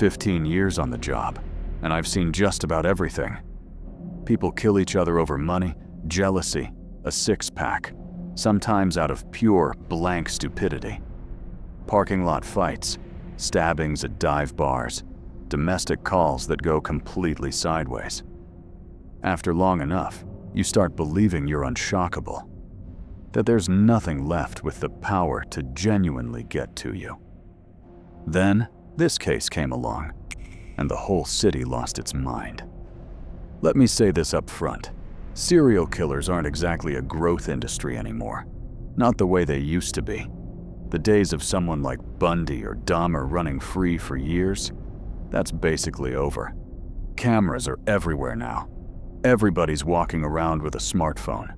15 years on the job, and I've seen just about everything. People kill each other over money, jealousy, a six-pack, sometimes out of pure, blank stupidity. Parking lot fights, stabbings at dive bars, domestic calls that go completely sideways. After long enough, you start believing you're unshockable, that there's nothing left with the power to genuinely get to you. Then, this case came along, and the whole city lost its mind. Let me say this up front. Serial killers aren't exactly a growth industry anymore. Not the way they used to be. The days of someone like Bundy or Dahmer running free for years, that's basically over. Cameras are everywhere now. Everybody's walking around with a smartphone.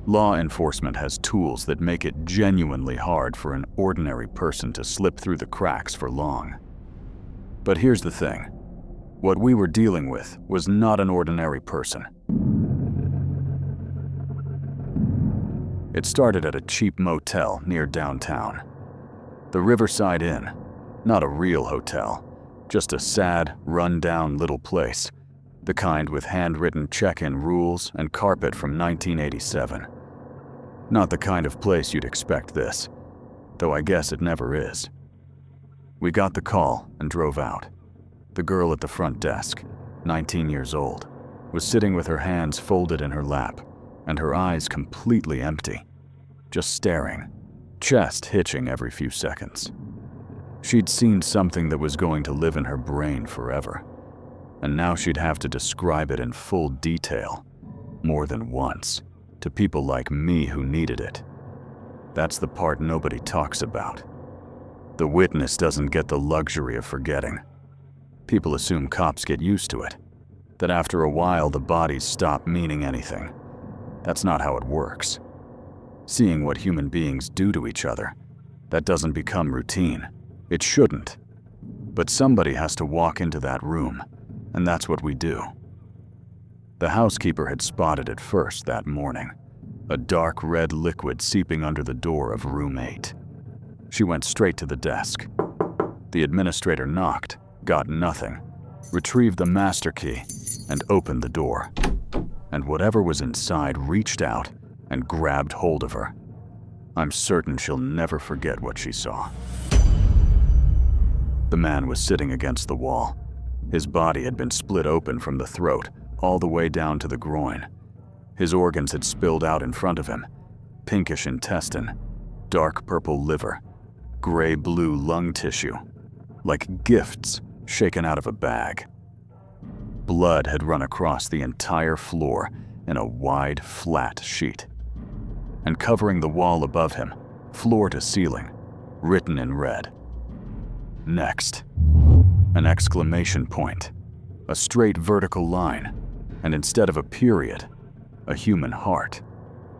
Law enforcement has tools that make it genuinely hard for an ordinary person to slip through the cracks for long. But here's the thing. What we were dealing with was not an ordinary person. It started at a cheap motel near downtown. The Riverside Inn, not a real hotel, just a sad, run-down little place, the kind with handwritten check-in rules and carpet from 1987. Not the kind of place you'd expect this, though I guess it never is. We got the call and drove out. The girl at the front desk, 19 years old, was sitting with her hands folded in her lap and her eyes completely empty, just staring, chest hitching every few seconds. She'd seen something that was going to live in her brain forever, and now she'd have to describe it in full detail, more than once, to people like me who needed it. That's the part nobody talks about. The witness doesn't get the luxury of forgetting. People assume cops get used to it, that after a while the bodies stop meaning anything. That's not how it works. Seeing what human beings do to each other, that doesn't become routine. It shouldn't. But somebody has to walk into that room, and that's what we do. The housekeeper had spotted it first that morning, a dark red liquid seeping under the door of room 8. She went straight to the desk. The administrator knocked, got nothing, retrieved the master key, and opened the door. And whatever was inside reached out and grabbed hold of her. I'm certain she'll never forget what she saw. The man was sitting against the wall. His body had been split open from the throat all the way down to the groin. His organs had spilled out in front of him. Pinkish intestine, dark purple liver, gray-blue lung tissue, like gifts shaken out of a bag. Blood had run across the entire floor in a wide, flat sheet. And covering the wall above him, floor to ceiling, written in red. Next, an exclamation point, a straight vertical line, and instead of a period, a human heart,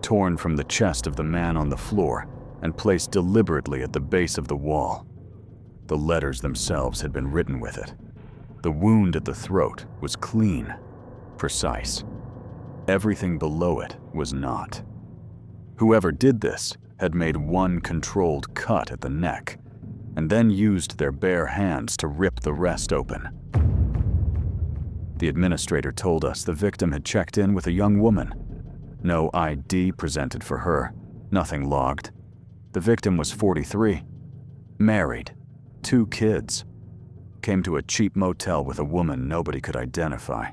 torn from the chest of the man on the floor and placed deliberately at the base of the wall. The letters themselves had been written with it. The wound at the throat was clean, precise. Everything below it was not. Whoever did this had made one controlled cut at the neck, and then used their bare hands to rip the rest open. The administrator told us the victim had checked in with a young woman. No ID presented for her, nothing logged. The victim was 43, married, 2 kids. Came to a cheap motel with a woman nobody could identify.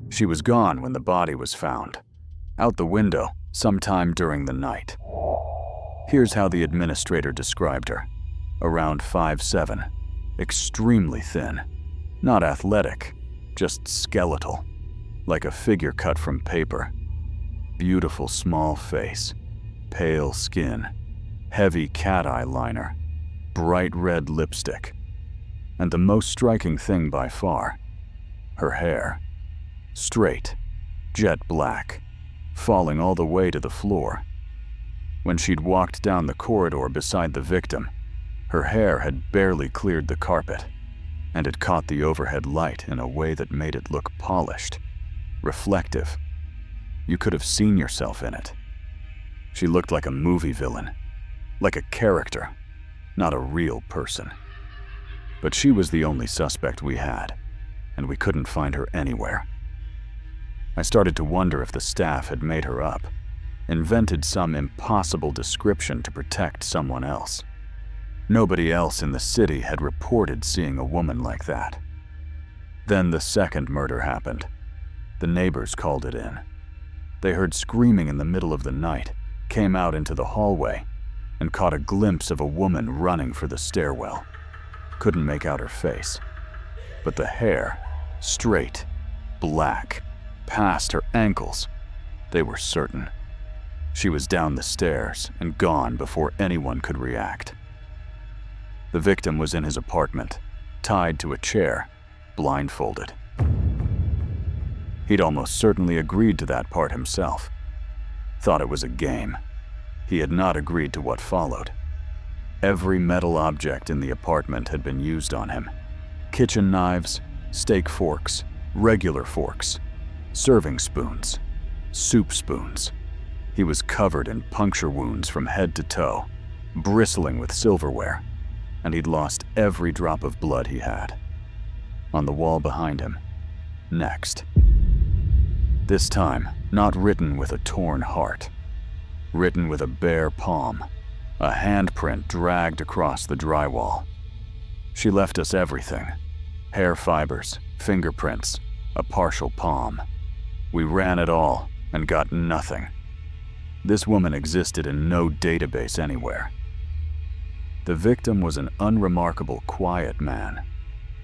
She was gone when the body was found, out the window sometime during the night. Here's how the administrator described her. Around 5'7", extremely thin, not athletic, just skeletal, like a figure cut from paper. Beautiful small face, pale skin, heavy cat eye liner, bright red lipstick. And the most striking thing by far, her hair. Straight, jet black, falling all the way to the floor. When she'd walked down the corridor beside the victim, her hair had barely cleared the carpet, and it caught the overhead light in a way that made it look polished, reflective. You could have seen yourself in it. She looked like a movie villain, like a character, not a real person. But she was the only suspect we had, and we couldn't find her anywhere. I started to wonder if the staff had made her up, invented some impossible description to protect someone else. Nobody else in the city had reported seeing a woman like that. Then the second murder happened. The neighbors called it in. They heard screaming in the middle of the night, came out into the hallway, and caught a glimpse of a woman running for the stairwell. Couldn't make out her face, but the hair, straight, black, past her ankles. They were certain. She was down the stairs and gone before anyone could react. The victim was in his apartment, tied to a chair, blindfolded. He'd almost certainly agreed to that part himself. Thought it was a game. He had not agreed to what followed. Every metal object in the apartment had been used on him. Kitchen knives, steak forks, regular forks, serving spoons, soup spoons. He was covered in puncture wounds from head to toe, bristling with silverware, and he'd lost every drop of blood he had. On the wall behind him, next. This time, not written with a torn heart, written with a bare palm, a handprint dragged across the drywall. She left us everything: hair fibers, fingerprints, a partial palm. We ran it all and got nothing. This woman existed in no database anywhere. The victim was an unremarkable, quiet man,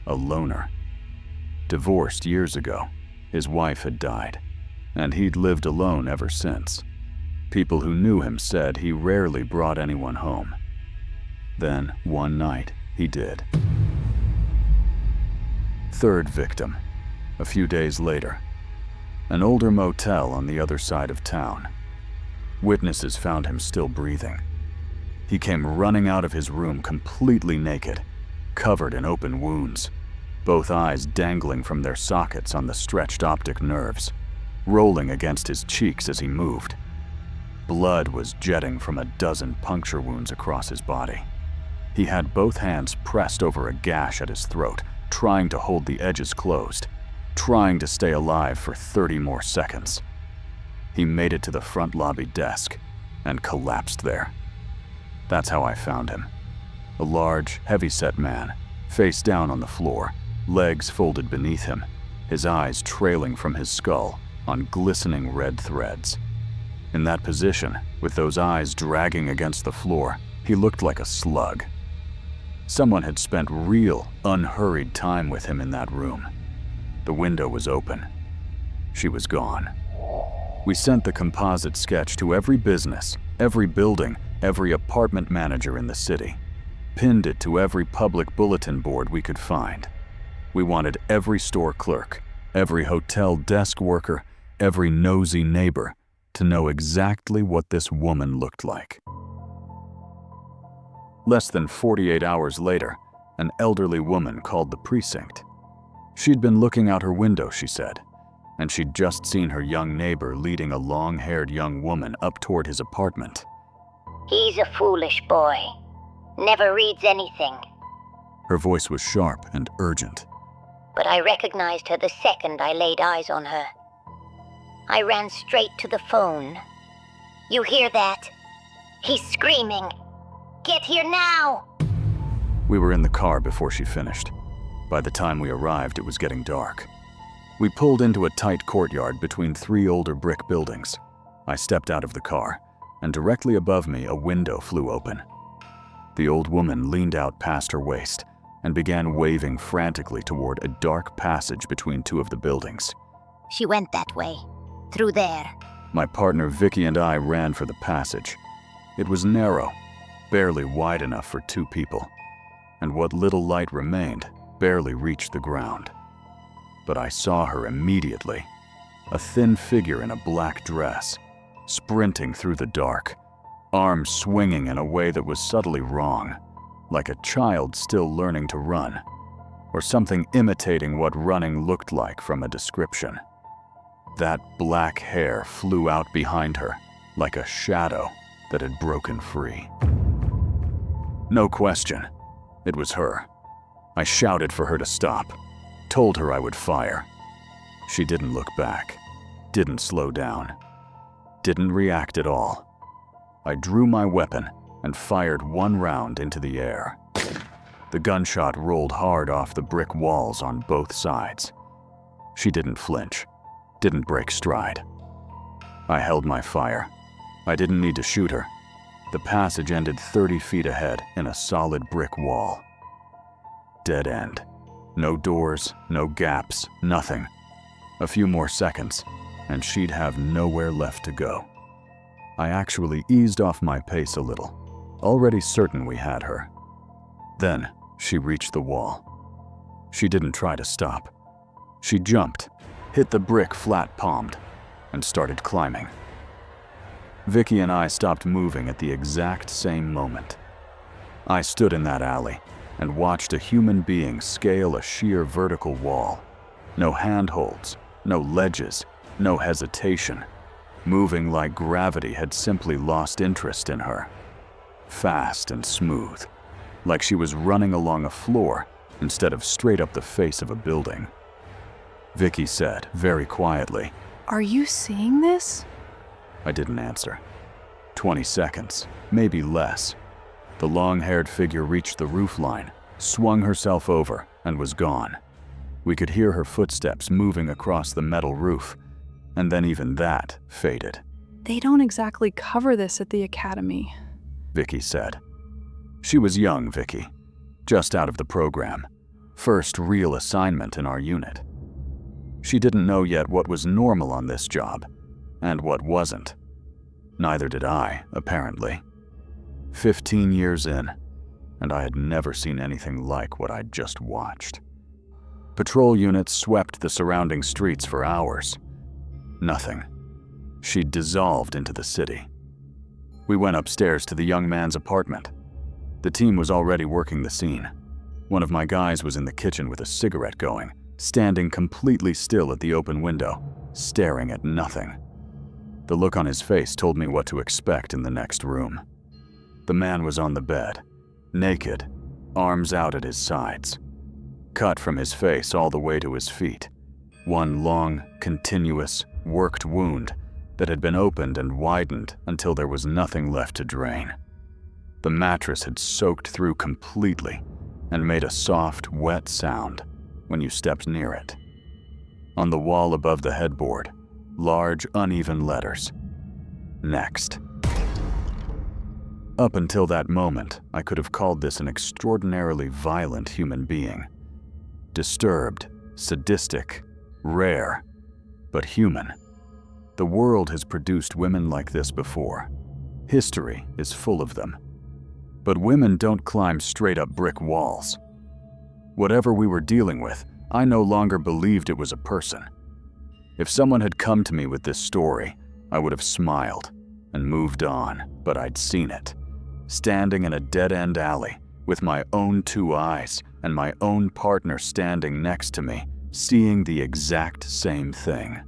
a loner. Divorced years ago, his wife had died, and he'd lived alone ever since. People who knew him said he rarely brought anyone home. Then, one night, he did. Third victim, a few days later. An older motel on the other side of town. Witnesses found him still breathing. He came running out of his room completely naked, covered in open wounds, both eyes dangling from their sockets on the stretched optic nerves, rolling against his cheeks as he moved. Blood was jetting from a dozen puncture wounds across his body. He had both hands pressed over a gash at his throat, trying to hold the edges closed, trying to stay alive for 30 more seconds. He made it to the front lobby desk and collapsed there. That's how I found him. A large, heavy-set man, face down on the floor, legs folded beneath him, his eyes trailing from his skull on glistening red threads. In that position, with those eyes dragging against the floor, he looked like a slug. Someone had spent real, unhurried time with him in that room. The window was open. She was gone. We sent the composite sketch to every business, every building, every apartment manager in the city. Pinned it to every public bulletin board we could find. We wanted every store clerk, every hotel desk worker, every nosy neighbor to know exactly what this woman looked like. Less than 48 hours later, an elderly woman called the precinct. She'd been looking out her window, she said, and she'd just seen her young neighbor leading a long-haired young woman up toward his apartment. "He's a foolish boy. Never reads anything." Her voice was sharp and urgent. But I recognized her the second I laid eyes on her. I ran straight to the phone. "You hear that? He's screaming. Get here now!" We were in the car before she finished. By the time we arrived, it was getting dark. We pulled into a tight courtyard between 3 older brick buildings. I stepped out of the car, and directly above me, a window flew open. The old woman leaned out past her waist and began waving frantically toward a dark passage between 2 of the buildings. "She went that way. Through there." My partner Vicky and I ran for the passage. It was narrow, barely wide enough for 2 people, and what little light remained barely reached the ground. But I saw her immediately, a thin figure in a black dress, sprinting through the dark, arms swinging in a way that was subtly wrong, like a child still learning to run, or something imitating what running looked like from a description. That black hair flew out behind her, like a shadow that had broken free. No question, it was her. I shouted for her to stop, told her I would fire. She didn't look back, didn't slow down, didn't react at all. I drew my weapon and fired one round into the air. The gunshot rolled hard off the brick walls on both sides. She didn't flinch, didn't break stride. I held my fire. I didn't need to shoot her. The passage ended 30 feet ahead in a solid brick wall. Dead end. No doors, no gaps, nothing. A few more seconds, and she'd have nowhere left to go. I actually eased off my pace a little, already certain we had her. Then she reached the wall. She didn't try to stop. She jumped, hit the brick flat-palmed, and started climbing. Vicky and I stopped moving at the exact same moment. I stood in that alley and watched a human being scale a sheer vertical wall. No handholds, no ledges, no hesitation. Moving like gravity had simply lost interest in her. Fast and smooth, like she was running along a floor instead of straight up the face of a building. Vicky said, very quietly, "Are you seeing this?" I didn't answer. 20 seconds, maybe less. The long-haired figure reached the roofline, swung herself over, and was gone. We could hear her footsteps moving across the metal roof, and then even that faded. "They don't exactly cover this at the academy," Vicky said. She was young, Vicky, just out of the program. First real assignment in our unit. She didn't know yet what was normal on this job, and what wasn't. Neither did I, apparently. 15 years in, and I had never seen anything like what I'd just watched. Patrol units swept the surrounding streets for hours. Nothing. She'd dissolved into the city. We went upstairs to the young man's apartment. The team was already working the scene. One of my guys was in the kitchen with a cigarette going, standing completely still at the open window, staring at nothing. The look on his face told me what to expect in the next room. The man was on the bed, naked, arms out at his sides. Cut from his face all the way to his feet. One long, continuous, worked wound that had been opened and widened until there was nothing left to drain. The mattress had soaked through completely and made a soft, wet sound when you stepped near it. On the wall above the headboard, large, uneven letters. Next. Up until that moment, I could have called this an extraordinarily violent human being. Disturbed, sadistic, rare, but human. The world has produced women like this before. History is full of them. But women don't climb straight up brick walls. Whatever we were dealing with, I no longer believed it was a person. If someone had come to me with this story, I would have smiled and moved on, but I'd seen it. Standing in a dead-end alley, with my own two eyes and my own partner standing next to me, seeing the exact same thing.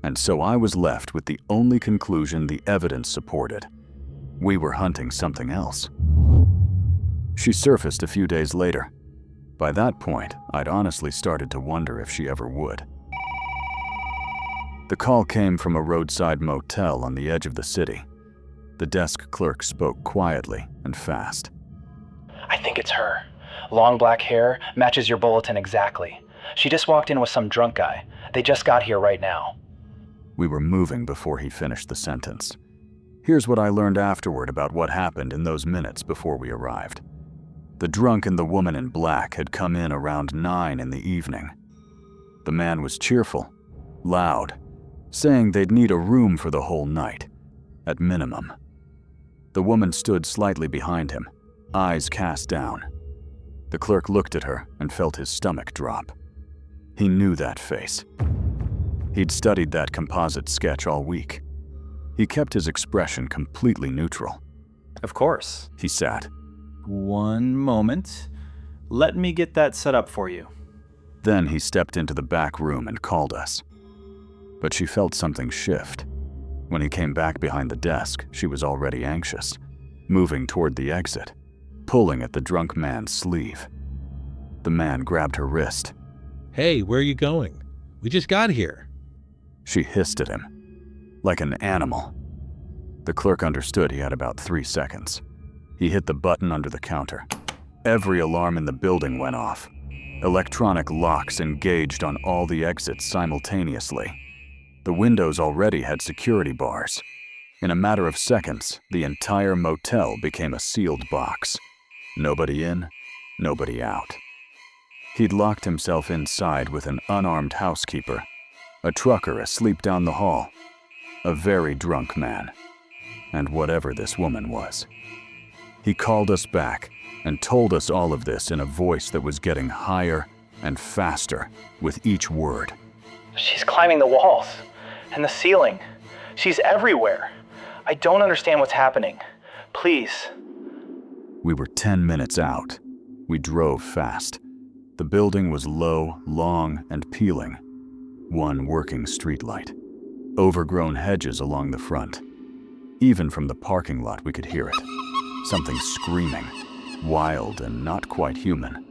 And so I was left with the only conclusion the evidence supported. We were hunting something else. She surfaced a few days later. By that point, I'd honestly started to wonder if she ever would. The call came from a roadside motel on the edge of the city. The desk clerk spoke quietly and fast. "I think it's her. Long black hair, matches your bulletin exactly. She just walked in with some drunk guy. They just got here right now." We were moving before he finished the sentence. Here's what I learned afterward about what happened in those minutes before we arrived. The drunk and the woman in black had come in around 9 in the evening. The man was cheerful, loud, saying they'd need a room for the whole night, at minimum. The woman stood slightly behind him, eyes cast down. The clerk looked at her and felt his stomach drop. He knew that face. He'd studied that composite sketch all week. He kept his expression completely neutral. "Of course." He sat. "One moment. Let me get that set up for you." Then he stepped into the back room and called us. But she felt something shift. When he came back behind the desk, she was already anxious, moving toward the exit, pulling at the drunk man's sleeve. The man grabbed her wrist. Hey, where are you going? We just got here. She hissed at him, like an animal. The clerk understood he had about 3 seconds. He hit the button under the counter. Every alarm in the building went off. Electronic locks engaged on all the exits simultaneously. The windows already had security bars. In a matter of seconds, the entire motel became a sealed box. Nobody in, nobody out. He'd locked himself inside with an unarmed housekeeper, a trucker asleep down the hall, a very drunk man, and whatever this woman was. He called us back and told us all of this in a voice that was getting higher and faster with each word. She's climbing the walls and the ceiling. She's everywhere. I don't understand what's happening. Please. We were 10 minutes out. We drove fast. The building was low, long, and peeling. One working streetlight. Overgrown hedges along the front. Even from the parking lot we could hear it. Something screaming, wild and not quite human.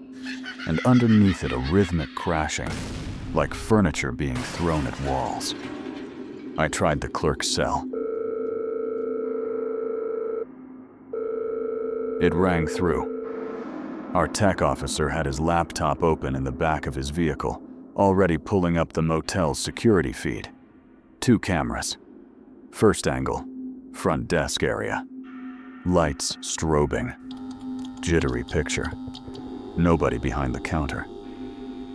And underneath it a rhythmic crashing, like furniture being thrown at walls. I tried the clerk's cell. It rang through. Our tech officer had his laptop open in the back of his vehicle, already pulling up the motel's security feed. 2 cameras. First angle, front desk area. Lights strobing. Jittery picture. Nobody behind the counter.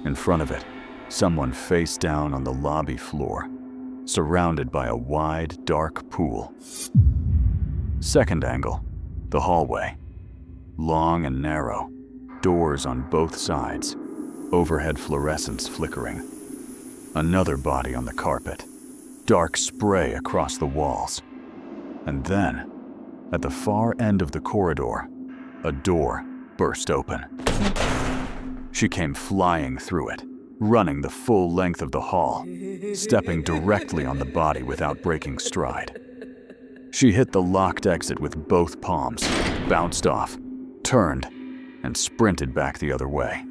In front of it, someone face down on the lobby floor, surrounded by a wide, dark pool. Second angle, the hallway. Long and narrow, doors on both sides, overhead fluorescents flickering. Another body on the carpet, dark spray across the walls. And then, at the far end of the corridor, a door burst open. She came flying through it, running the full length of the hall, stepping directly on the body without breaking stride. She hit the locked exit with both palms, bounced off, turned, and sprinted back the other way,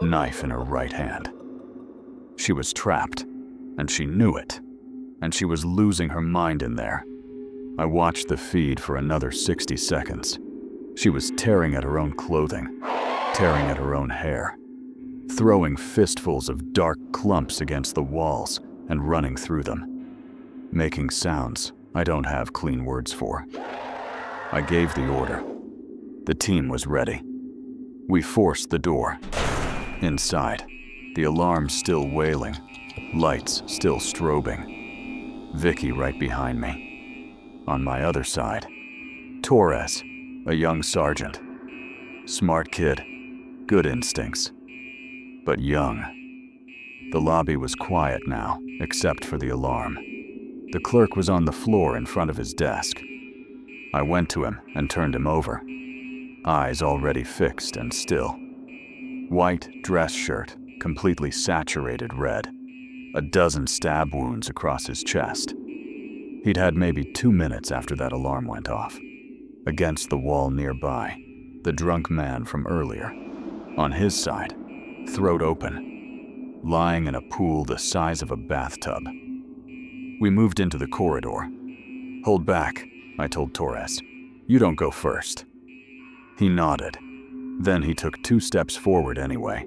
knife in her right hand. She was trapped, and she knew it, and she was losing her mind in there. I watched the feed for another 60 seconds. She was tearing at her own clothing, tearing at her own hair, throwing fistfuls of dark clumps against the walls and running through them, making sounds I don't have clean words for. I gave the order. The team was ready. We forced the door. Inside, the alarm still wailing, lights still strobing. Vicky right behind me. On my other side, Torres, a young sergeant. Smart kid, good instincts, but young. The lobby was quiet now, except for the alarm. The clerk was on the floor in front of his desk. I went to him and turned him over, eyes already fixed and still. White dress shirt, completely saturated red, a dozen stab wounds across his chest. He'd had maybe 2 minutes after that alarm went off. Against the wall nearby, the drunk man from earlier. On his side, throat open, lying in a pool the size of a bathtub. We moved into the corridor. Hold back, I told Torres. You don't go first. He nodded. Then he took 2 steps forward anyway,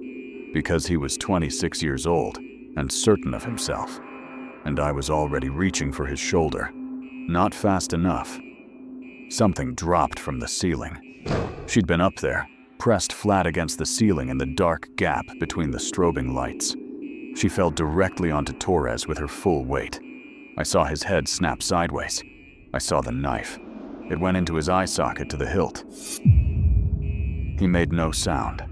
because he was 26 years old and certain of himself. And I was already reaching for his shoulder. Not fast enough. Something dropped from the ceiling. She'd been up there, pressed flat against the ceiling in the dark gap between the strobing lights. She fell directly onto Torres with her full weight. I saw his head snap sideways. I saw the knife. It went into his eye socket to the hilt. He made no sound.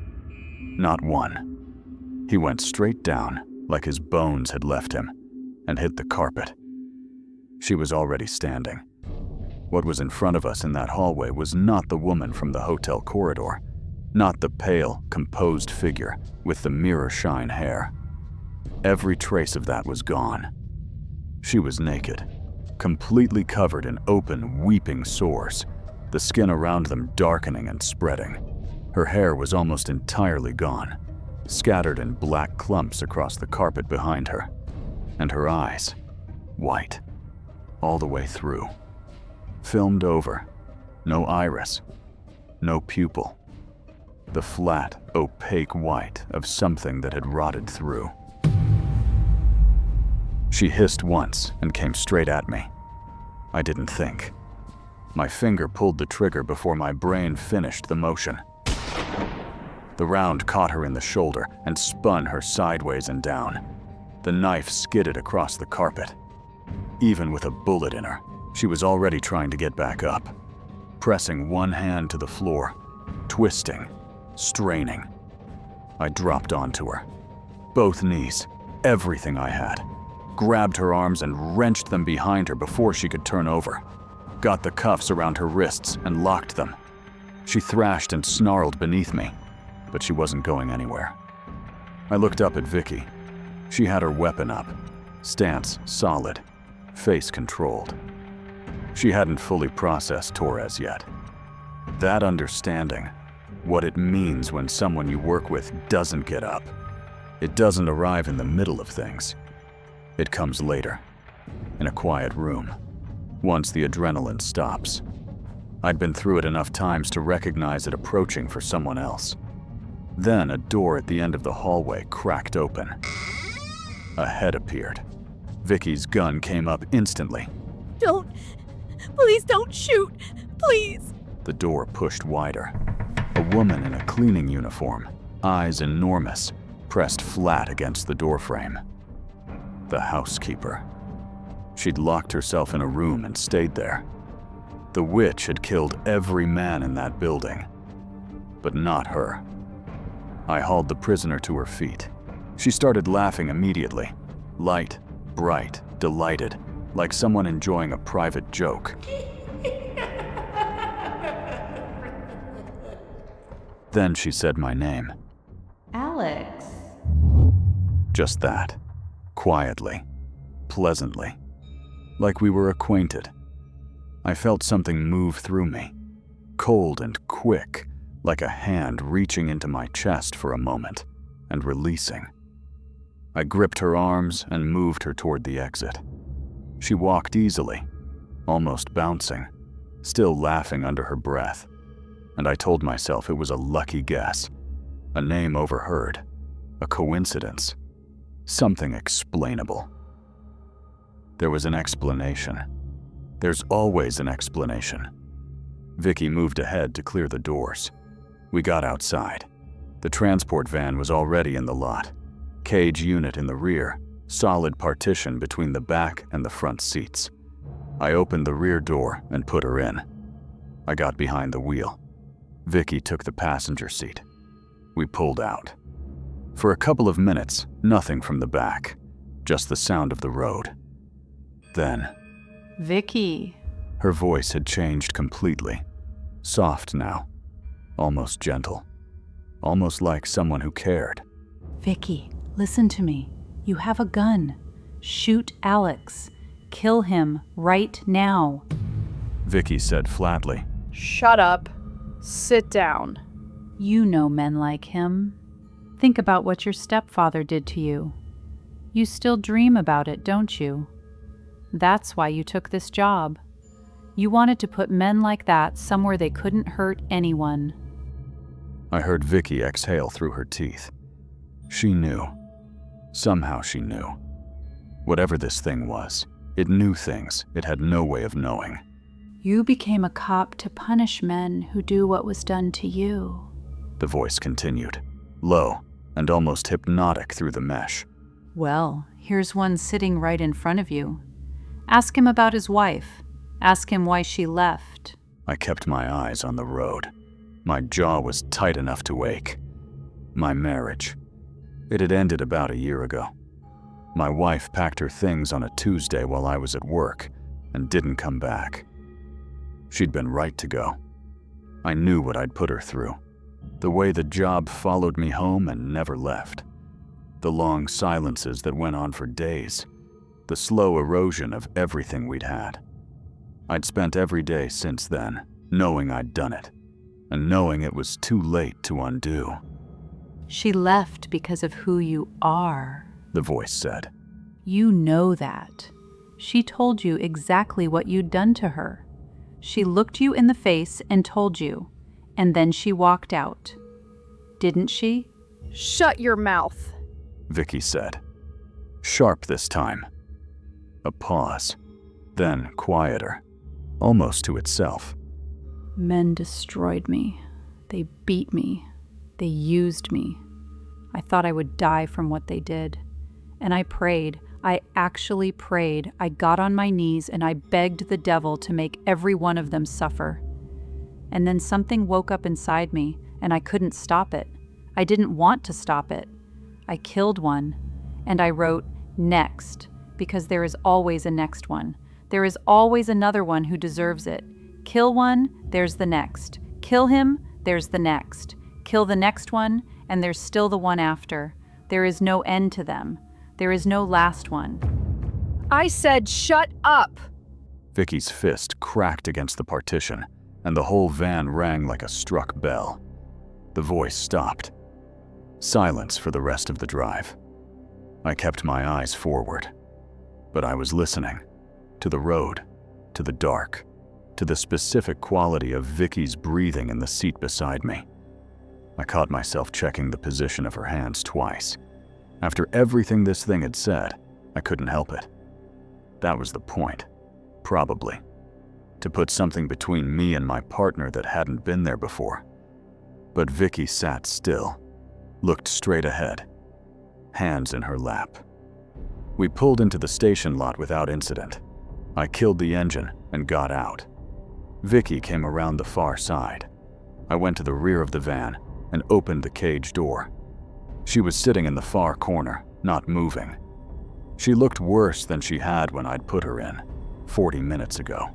Not one. He went straight down, like his bones had left him, and hit the carpet. She was already standing. What was in front of us in that hallway was not the woman from the hotel corridor, not the pale, composed figure with the mirror-shine hair. Every trace of that was gone. She was naked, completely covered in open, weeping sores, the skin around them darkening and spreading. Her hair was almost entirely gone, scattered in black clumps across the carpet behind her, and her eyes, white, all the way through. Filmed over, no iris, no pupil. The flat, opaque white of something that had rotted through. She hissed once and came straight at me. I didn't think. My finger pulled the trigger before my brain finished the motion. The round caught her in the shoulder and spun her sideways and down. The knife skidded across the carpet. Even with a bullet in her, she was already trying to get back up, pressing one hand to the floor, twisting, straining. I dropped onto her. Both knees, everything I had. Grabbed her arms and wrenched them behind her before she could turn over. Got the cuffs around her wrists and locked them. She thrashed and snarled beneath me, but she wasn't going anywhere. I looked up at Vicky. She had her weapon up, stance solid, face controlled. She hadn't fully processed Torres yet. That understanding, what it means when someone you work with doesn't get up. It doesn't arrive in the middle of things. It comes later, in a quiet room, once the adrenaline stops. I'd been through it enough times to recognize it approaching for someone else. Then a door at the end of the hallway cracked open. A head appeared. Vicky's gun came up instantly. Please don't shoot, please. The door pushed wider. A woman in a cleaning uniform, eyes enormous, pressed flat against the doorframe. The housekeeper. She'd locked herself in a room and stayed there. The witch had killed every man in that building, but not her. I hauled the prisoner to her feet. She started laughing immediately, light, bright, delighted, like someone enjoying a private joke. Then she said my name. Alex. Just that. Quietly, pleasantly, like we were acquainted. I felt something move through me, cold and quick, like a hand reaching into my chest for a moment and releasing. I gripped her arms and moved her toward the exit. She walked easily, almost bouncing, still laughing under her breath, and I told myself it was a lucky guess, a name overheard, a coincidence. Something explainable. There was an explanation. There's always an explanation. Vicky moved ahead to clear the doors. We got outside. The transport van was already in the lot. Cage unit in the rear, solid partition between the back and the front seats. I opened the rear door and put her in. I got behind the wheel. Vicky took the passenger seat. We pulled out. For a couple of minutes, nothing from the back, just the sound of the road. Then, Vicky. Her voice had changed completely. Soft now, almost gentle, almost like someone who cared. Vicky, listen to me. You have a gun. Shoot Alex. Kill him right now. Vicky said flatly. Shut up. Sit down. You know men like him. Think about what your stepfather did to you. You still dream about it, don't you? That's why you took this job. You wanted to put men like that somewhere they couldn't hurt anyone. I heard Vicky exhale through her teeth. She knew. Somehow she knew. Whatever this thing was, it knew things it had no way of knowing. You became a cop to punish men who do what was done to you. The voice continued, low and almost hypnotic through the mesh. Well, here's one sitting right in front of you. Ask him about his wife. Ask him why she left. I kept my eyes on the road. My jaw was tight enough to ache. My marriage. It had ended about a year ago. My wife packed her things on a Tuesday while I was at work and didn't come back. She'd been right to go. I knew what I'd put her through. The way the job followed me home and never left. The long silences that went on for days. The slow erosion of everything we'd had. I'd spent every day since then knowing I'd done it. and knowing it was too late to undo. She left because of who you are. The voice said. You know that. She told you exactly what you'd done to her. She looked you in the face and told you, and then she walked out. Didn't she? Shut your mouth. Vicky said. Sharp this time. A pause, then quieter, almost to itself. Men destroyed me. They beat me. They used me. I thought I would die from what they did. And I prayed. I actually prayed. I got on my knees and I begged the devil to make every one of them suffer. And then something woke up inside me and I couldn't stop it. I didn't want to stop it. I killed one and I wrote next because there is always a next one. There is always another one who deserves it. Kill one, there's the next. Kill him, there's the next. Kill the next one, and there's still the one after. There is no end to them. There is no last one. I said shut up. Vicky's fist cracked against the partition, and the whole van rang like a struck bell. The voice stopped. Silence for the rest of the drive. I kept my eyes forward, but I was listening. To the road, to the dark, to the specific quality of Vicky's breathing in the seat beside me. I caught myself checking the position of her hands twice. After everything this thing had said, I couldn't help it. That was the point, probably. To put something between me and my partner that hadn't been there before. But Vicky sat still, looked straight ahead, hands in her lap. We pulled into the station lot without incident. I killed the engine and got out. Vicky came around the far side. I went to the rear of the van and opened the cage door. She was sitting in the far corner, not moving. She looked worse than she had when I'd put her in, 40 minutes ago.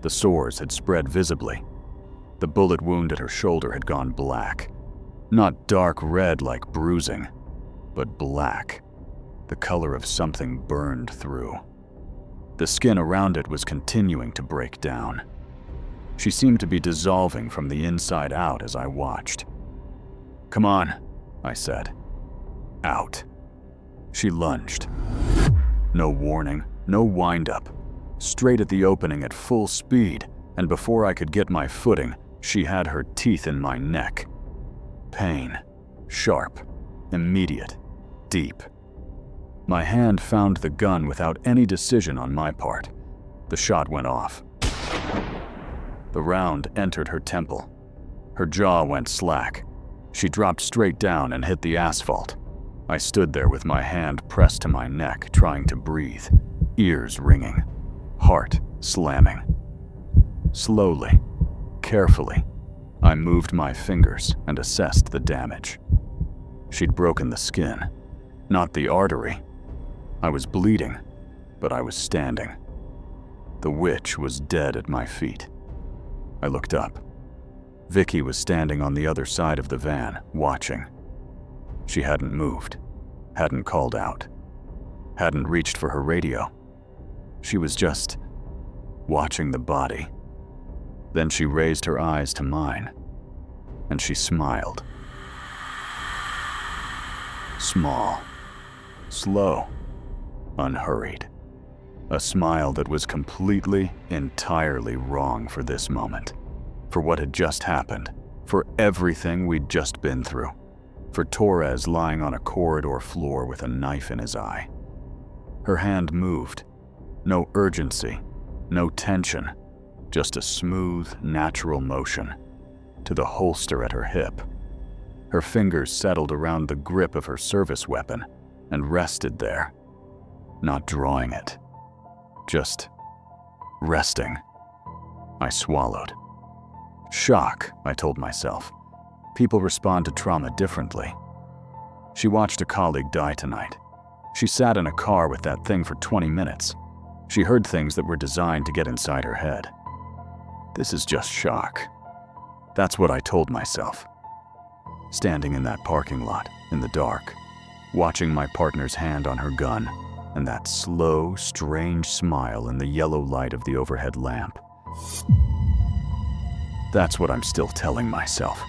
The sores had spread visibly. The bullet wound at her shoulder had gone black. Not dark red like bruising, but black, the color of something burned through. The skin around it was continuing to break down. She seemed to be dissolving from the inside out as I watched. "Come on," I said. "Out." She lunged. No warning, no wind-up. Straight at the opening at full speed, and before I could get my footing, she had her teeth in my neck. Pain. Sharp. Immediate. Deep. My hand found the gun without any decision on my part. The shot went off. The round entered her temple. Her jaw went slack. She dropped straight down and hit the asphalt. I stood there with my hand pressed to my neck, trying to breathe, ears ringing, heart slamming. Slowly, carefully, I moved my fingers and assessed the damage. She'd broken the skin, not the artery. I was bleeding, but I was standing. The witch was dead at my feet. I looked up. Vicky was standing on the other side of the van, watching. She hadn't moved, hadn't called out, hadn't reached for her radio. She was just watching the body. Then she raised her eyes to mine, and she smiled. Small, slow, unhurried. A smile that was completely, entirely wrong for this moment. For what had just happened. For everything we'd just been through. For Torres lying on a corridor floor with a knife in his eye. Her hand moved. No urgency, no tension. Just a smooth, natural motion. To the holster at her hip. Her fingers settled around the grip of her service weapon and rested there. Not drawing it. Just resting. I swallowed. Shock, I told myself. People respond to trauma differently. She watched a colleague die tonight. She sat in a car with that thing for 20 minutes. She heard things that were designed to get inside her head. This is just shock. That's what I told myself. Standing in that parking lot, in the dark, watching my partner's hand on her gun, and that slow, strange smile in the yellow light of the overhead lamp. That's what I'm still telling myself.